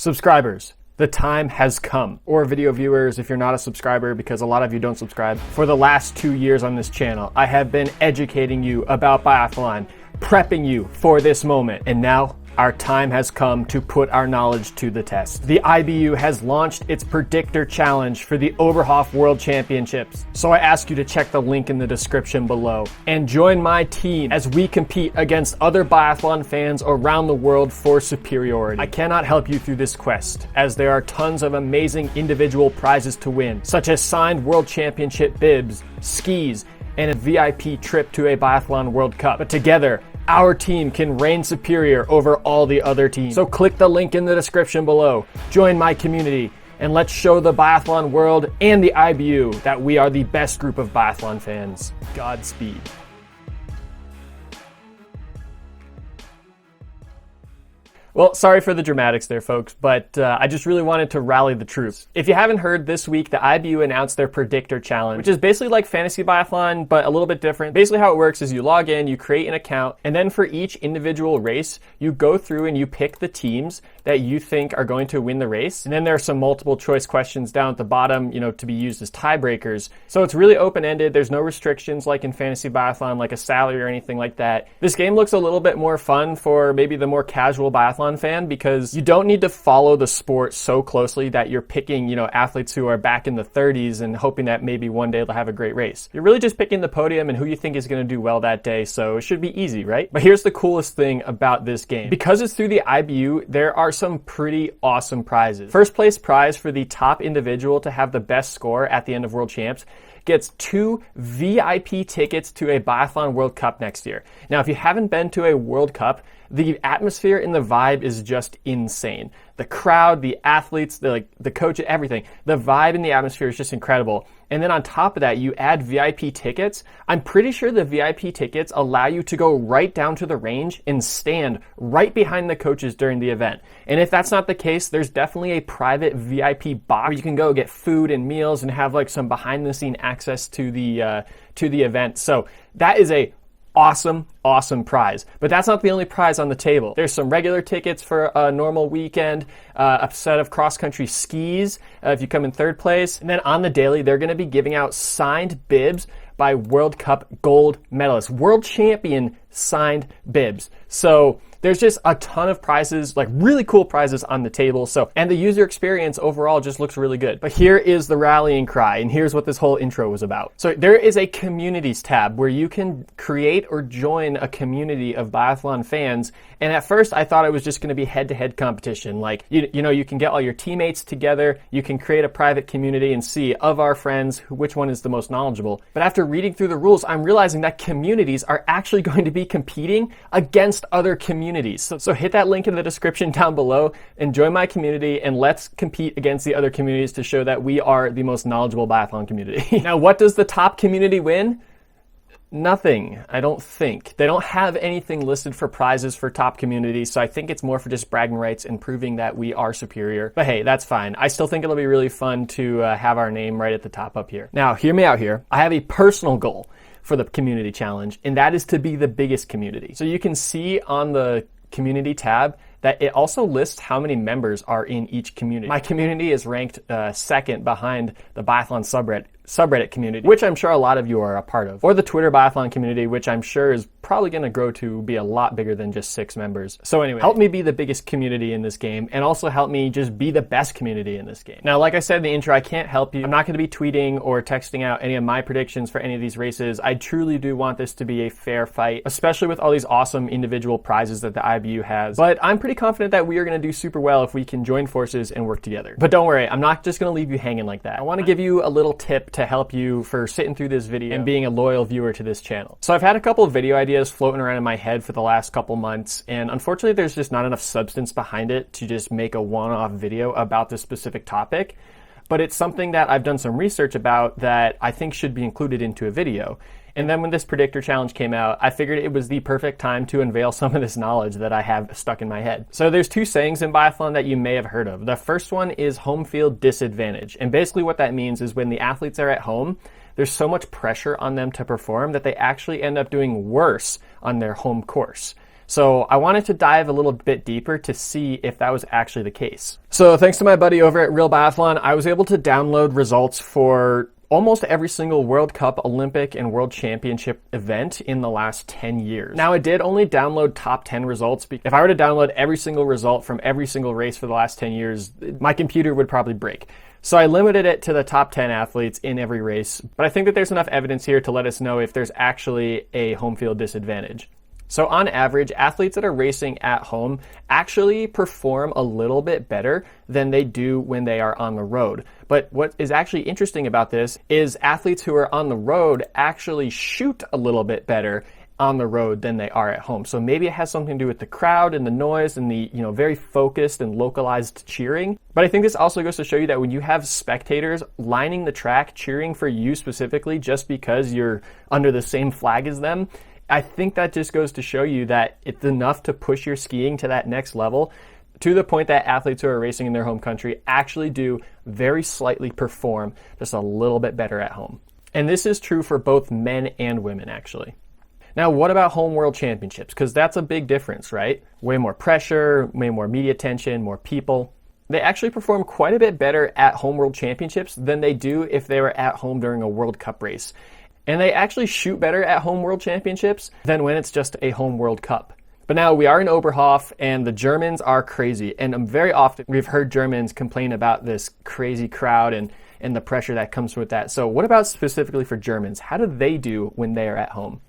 Subscribers, the time has come. Or video viewers, if you're not a subscriber, because a lot of you don't subscribe. For the last 2 years on this channel, I have been educating you about biathlon, prepping you for this moment, and now our time has come to put our knowledge to the test. The IBU has launched its Predictor Challenge for the Oberhof World Championships. So I ask you to check the link in the description below and join my team as we compete against other biathlon fans around the world for superiority. I cannot help you through this quest, as there are tons of amazing individual prizes to win, such as signed World Championship bibs, skis, and a VIP trip to a Biathlon World Cup. But together, our team can reign superior over all the other teams. So click the link in the description below, join my community, and let's show the biathlon world and the IBU that we are the best group of biathlon fans. Godspeed. Well, sorry for the dramatics there, folks, but I just really wanted to rally the troops. If you haven't heard, this week, the IBU announced their Predictor Challenge, which is basically like fantasy biathlon, but a little bit different. Basically how it works is you log in, you create an account, and then for each individual race, you go through and you pick the teams that you think are going to win the race. And then there are some multiple choice questions down at the bottom, to be used as tiebreakers. So it's really open-ended. There's no restrictions like in fantasy biathlon, like a salary or anything like that. This game looks a little bit more fun for maybe the more casual biathlon fan, because you don't need to follow the sport so closely that you're picking, athletes who are back in the 30s and hoping that maybe one day they'll have a great race. You're really just picking the podium and who you think is going to do well that day, so it should be easy, right? But here's the coolest thing about this game. Because it's through the IBU, there are some pretty awesome prizes. First place prize for the top individual to have the best score at the end of World Champs gets 2 VIP tickets to a Biathlon World Cup next year. Now, if you haven't been to a World Cup, the atmosphere and the vibe is just insane. The crowd, the athletes, the coach, everything. The vibe and the atmosphere is just incredible. And then on top of that, you add VIP tickets. I'm pretty sure the VIP tickets allow you to go right down to the range and stand right behind the coaches during the event. And if that's not the case, there's definitely a private VIP box where you can go get food and meals and have some behind the scene access to the event. So that is a awesome prize. But that's not the only prize on the table. There's some regular tickets for a normal weekend, a set of cross-country skis if you come in third place. And then on the daily, they're going to be giving out signed bibs by World Cup gold medalists, world champion signed bibs. So there's just a ton of prizes, really cool prizes on the table. And the user experience overall just looks really good. But here is the rallying cry, and here's what this whole intro was about. So there is a communities tab where you can create or join a community of biathlon fans. And at first I thought it was just going to be head-to-head competition. You can get all your teammates together, you can create a private community and see of our friends which one is the most knowledgeable. But after reading through the rules, I'm realizing that communities are actually going to be competing against other communities. So hit that link in the description down below and join my community, and let's compete against the other communities to show that we are the most knowledgeable biathlon community. Now, what does the top community win? Nothing, I don't think. They don't have anything listed for prizes for top communities, so I think it's more for just bragging rights and proving that we are superior. But hey, that's fine. I still think it'll be really fun to have our name right at the top up here. Now, hear me out here. I have a personal goal for the community challenge, and that is to be the biggest community. So you can see on the community tab that it also lists how many members are in each community. My community is ranked second behind the biathlon subreddit community, which I'm sure a lot of you are a part of, or the Twitter biathlon community, which I'm sure is probably going to grow to be a lot bigger than just 6 members. So anyway, help me be the biggest community in this game, and also help me just be the best community in this game. Now, like I said in the intro, I can't help you. I'm not going to be tweeting or texting out any of my predictions for any of these races. I truly do want this to be a fair fight, especially with all these awesome individual prizes that the IBU has. But I'm pretty confident that we are going to do super well if we can join forces and work together. But don't worry, I'm not just going to leave you hanging like that. I want to give you a little tip to help you for sitting through this video and being a loyal viewer to this channel. So I've had a couple of video ideas floating around in my head for the last couple months, and unfortunately there's just not enough substance behind it to just make a one-off video about this specific topic. But it's something that I've done some research about that I think should be included into a video. And then when this Predictor Challenge came out, I figured it was the perfect time to unveil some of this knowledge that I have stuck in my head. So there's 2 sayings in biathlon that you may have heard of. The first one is home field disadvantage. And basically what that means is when the athletes are at home, there's so much pressure on them to perform that they actually end up doing worse on their home course. So I wanted to dive a little bit deeper to see if that was actually the case. So thanks to my buddy over at Real Biathlon, I was able to download results for almost every single World Cup, Olympic, and World Championship event in the last 10 years. Now, I did only download top 10 results. If I were to download every single result from every single race for the last 10 years, my computer would probably break. So I limited it to the top 10 athletes in every race, but I think that there's enough evidence here to let us know if there's actually a home field disadvantage. So on average, athletes that are racing at home actually perform a little bit better than they do when they are on the road. But what is actually interesting about this is athletes who are on the road actually shoot a little bit better on the road than they are at home. So maybe it has something to do with the crowd and the noise and the, very focused and localized cheering. But I think this also goes to show you that when you have spectators lining the track cheering for you specifically just because you're under the same flag as them, I think that just goes to show you that it's enough to push your skiing to that next level, to the point that athletes who are racing in their home country actually do very slightly perform just a little bit better at home. And this is true for both men and women, actually. Now, what about home world championships? Because that's a big difference, right? Way more pressure, way more media attention, more people. They actually perform quite a bit better at home world championships than they do if they were at home during a World Cup race. And they actually shoot better at home world championships than when it's just a home World Cup. But now we are in Oberhof and the Germans are crazy. And very often we've heard Germans complain about this crazy crowd and the pressure that comes with that. So what about specifically for Germans? How do they do when they are at home?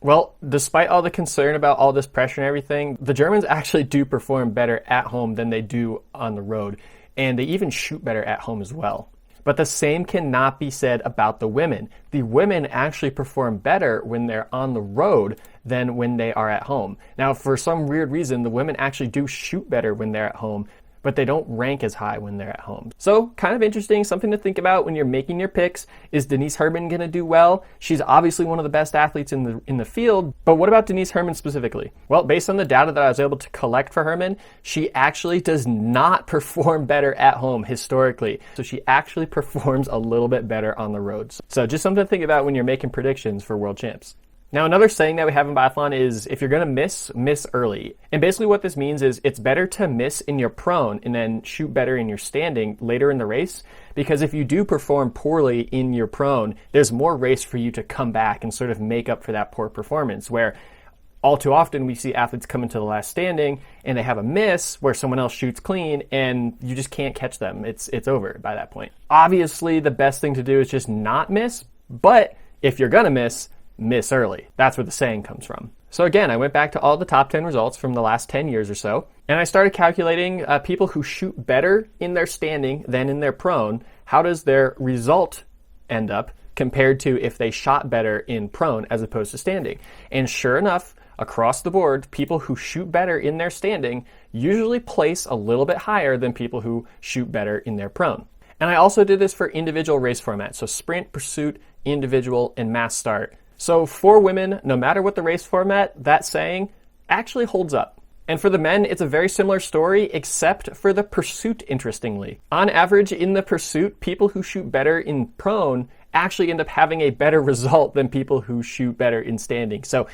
Well, despite all the concern about all this pressure and everything, the Germans actually do perform better at home than they do on the road. And they even shoot better at home as well. But the same cannot be said about the women. The women actually perform better when they're on the road than when they are at home. Now, for some weird reason, the women actually do shoot better when they're at home, but they don't rank as high when they're at home. So kind of interesting, something to think about when you're making your picks. Is Denise Herrmann going to do well? She's obviously one of the best athletes in the field, but what about Denise Herrmann specifically? Well, based on the data that I was able to collect for Herrmann, she actually does not perform better at home historically. So she actually performs a little bit better on the roads. So just something to think about when you're making predictions for world champs. Now, another saying that we have in biathlon is if you're going to miss early. And basically what this means is it's better to miss in your prone and then shoot better in your standing later in the race. Because if you do perform poorly in your prone, there's more race for you to come back and sort of make up for that poor performance, where all too often we see athletes come into the last standing and they have a miss where someone else shoots clean and you just can't catch them. It's over by that point. Obviously, the best thing to do is just not miss, but if you're going to miss early. That's where the saying comes from. So again, I went back to all the top 10 results from the last 10 years or so, and I started calculating people who shoot better in their standing than in their prone. How does their result end up compared to if they shot better in prone as opposed to standing? And sure enough, across the board, people who shoot better in their standing usually place a little bit higher than people who shoot better in their prone. And I also did this for individual race formats, so sprint, pursuit, individual, and mass start. So for women, no matter what the race format, that saying actually holds up. And for the men, it's a very similar story, except for the pursuit, interestingly. On average, in the pursuit, people who shoot better in prone actually end up having a better result than people who shoot better in standing. So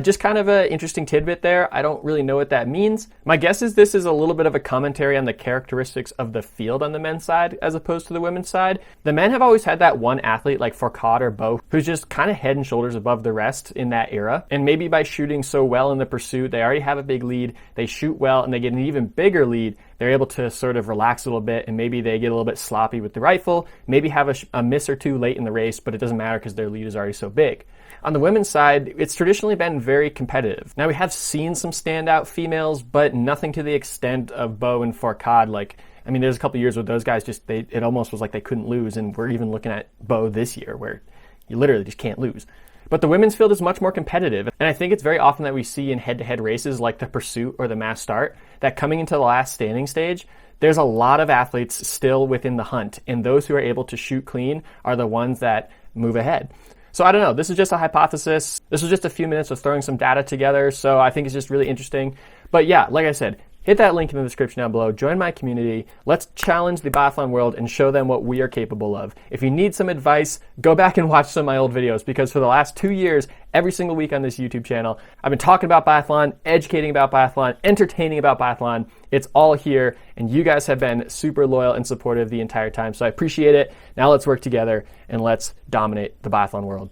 just kind of an interesting tidbit there. I don't really know what that means. My guess is this is a little bit of a commentary on the characteristics of the field on the men's side as opposed to the women's side. The men have always had that one athlete like Fourcade or Bo who's just kind of head and shoulders above the rest in that era. And maybe by shooting so well in the pursuit, they already have a big lead, they shoot well, and they get an even bigger lead. They're able to sort of relax a little bit, and maybe they get a little bit sloppy with the rifle, maybe have a miss or two late in the race, but it doesn't matter because their lead is already so big. On the women's side, it's traditionally been very competitive. Now, we have seen some standout females, but nothing to the extent of Bo and Fourcade. There's a couple of years where those guys it almost was like they couldn't lose, and we're even looking at Bo this year where you literally just can't lose. But the women's field is much more competitive, and I think it's very often that we see in head-to-head races like the pursuit or the mass start that coming into the last standing stage, there's a lot of athletes still within the hunt, and those who are able to shoot clean are the ones that move ahead. So I don't know, this is just a hypothesis. This was just a few minutes of throwing some data together, so I think it's just really interesting. But yeah, like I said, hit that link in the description down below. Join my community. Let's challenge the biathlon world and show them what we are capable of. If you need some advice, go back and watch some of my old videos, because for the last 2 years, every single week on this YouTube channel, I've been talking about biathlon, educating about biathlon, entertaining about biathlon. It's all here, and you guys have been super loyal and supportive the entire time, so I appreciate it. Now let's work together and let's dominate the biathlon world.